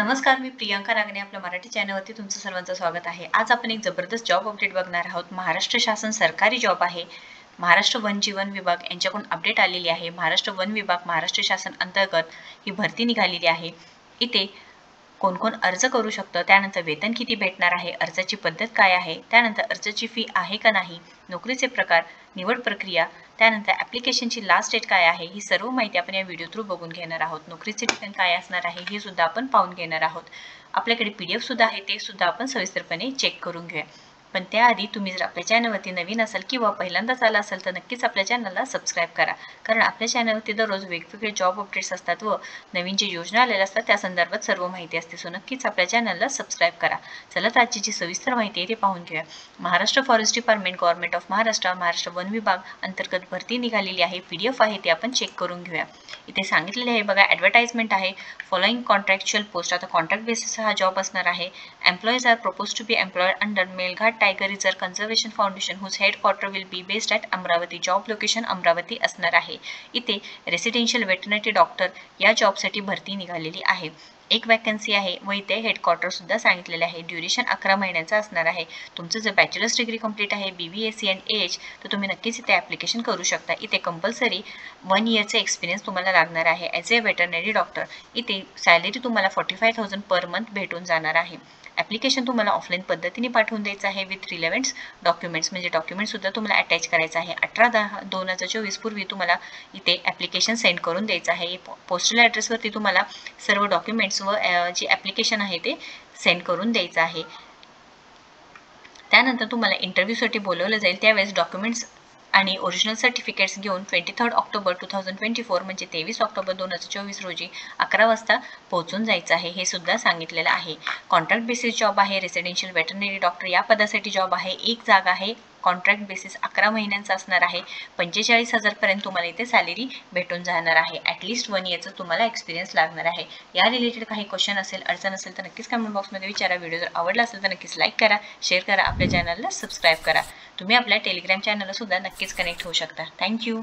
नमस्कार, मी प्रियांका नागणे. आपल्या मराठी चॅनलवरती तुमचं सर्वांचं स्वागत आहे. आज आपण एक जबरदस्त जॉब अपडेट बघणार आहोत. महाराष्ट्र शासन सरकारी जॉब आहे. महाराष्ट्र वन जीवन विभाग यांच्याकडून अपडेट आलेली आहे. महाराष्ट्र वन विभाग महाराष्ट्र शासन अंतर्गत ही भरती निघालेली आहे. इथे कोण कोण अर्ज करू शकतं, त्यानंतर वेतन किती भेटणार आहे, अर्जाची पद्धत काय आहे, त्यानंतर अर्जाची फी आहे का नाही, नोकरीचे प्रकार, निवड प्रक्रिया, त्यानंतर ॲप्लिकेशनची लास्ट डेट काय आहे, ही सर्व माहिती आपण या व्हिडिओ थ्रू बघून घेणार आहोत. नोकरीचे ठिकाण काय असणार आहे हे सुद्धा आपण पाहून घेणार आहोत. आपल्याकडे PDF सुद्धा आहे, ते सुद्धा आपण सविस्तरपणे चेक करून घेऊया. पण त्याआधी तुम्ही जर आपल्या चॅनलवरती नवीन असाल किंवा पहिल्यांदाच आला असाल तर नक्कीच आपल्या चॅनलला सबस्क्राईब करा, कारण आपल्या चॅनलवरती दररोज वेगवेगळे जॉब अपडेट्स असतात व नवीन जी योजना आलेल्या असतात त्या संदर्भात सर्व माहिती असते. सो नक्कीच आपल्या चॅनलला सबस्क्राईब करा. चला तर आजची जी सविस्तर माहिती आहे ती पाहून घेऊया. Maharashtra forest department, government of Maharashtra, Maharashtra one विभाग अंतर्गत भरती निघालेली आहे. PDF आहे ते आपण चेक करून घेऊया. इथे सांगितलेले आहे बघा, ॲडव्हर्टाइजमेंट आहे. फॉलोइंग कॉन्ट्रॅक्च्युअल पोस्ट, आता कॉन्ट्रॅक्ट बेसिस हा जॉब असणार आहे. Employees are propose to be employed under Melghat tiger reserve conservation foundation whose headquarter will be based at Amravati. Job location Amravati असणार आहे. इथे रेसिडेन्शियल वेटरनरी डॉक्टर या जॉबसाठी भरती निघालेली आहे. एक वॅकन्सी आहे व इथे हेडक्वार्टर सुद्धा सांगितलेले आहे. ड्युरेशन 11 महिन्याचा असणार आहे. तुमचं जर बॅचलर्स डिग्री कंप्लीट आहे, BBSc अँड AH, तर तुम्ही नक्कीच इथे ॲप्लिकेशन करू शकता. इथे कंपल्सरी 1 इयरचा एक्सपिरियन्स तुम्हाला लागणार आहे ॲज अ वेटरनरी डॉक्टर. इथे सॅलरी तुम्हाला 45,000 पर मंथ भेटून जाणार आहे. ॲप्लिकेशन तुम्हाला ऑफलाईन पद्धतीने पाठवून द्यायचं आहे विथ रिलेव्हंट्स डॉक्युमेंट्स, म्हणजे डॉक्युमेंट्ससुद्धा तुम्हाला अटॅच करायचं आहे. 18/10/2024 पूर्वी तुम्हाला इथे ॲप्लिकेशन सेंड करून द्यायचं आहे. पोस्टल ॲड्रेसवरती तुम्हाला सर्व डॉक्युमेंट्स व जे ॲप्लिकेशन आहे ते सेंड करून द्यायचं आहे. त्यानंतर तुम्हाला इंटरव्ह्यूसाठी बोलवलं जाईल. त्यावेळेस डॉक्युमेंट्स आणि ओरिजिनल सर्टिफिकेट्स घेऊन 23 ऑक्टोबर 2024 म्हणजे 23 ऑक्टोबर 2024 रोजी 11 वाजता पोहोचून जायचं आहे. हे सुद्धा सांगितलेलं आहे. कॉन्ट्रॅक्ट बेसिस जॉब आहे. रेसिडेन्शियल वेटरनरी डॉक्टर या पदासाठी जॉब आहे. एक जागा आहे. कॉन्ट्रॅक्ट बेसिस 11 महिन्यांचा असणार आहे. 45,000 पर्यंत तुम्हाला इथे सॅलरी भेटून जाणार आहे. ॲटलिस्ट 1 इयरचं तुम्हाला एक्सपिरियन्स लागणार आहे. या रिलेटेड काही क्वेश्चन असेल, अडचण असेल तर नक्कीच कमेंट बॉक्समध्ये विचारा. व्हिडिओ जर आवडला असेल तर नक्कीच लाईक करा, शेअर करा, आपल्या चॅनलला सबस्क्राईब करा. तुम्ही आपल्या टेलिग्राम चॅनलला सुद्धा नक्कीच कनेक्ट होऊ शकता. थँक्यू.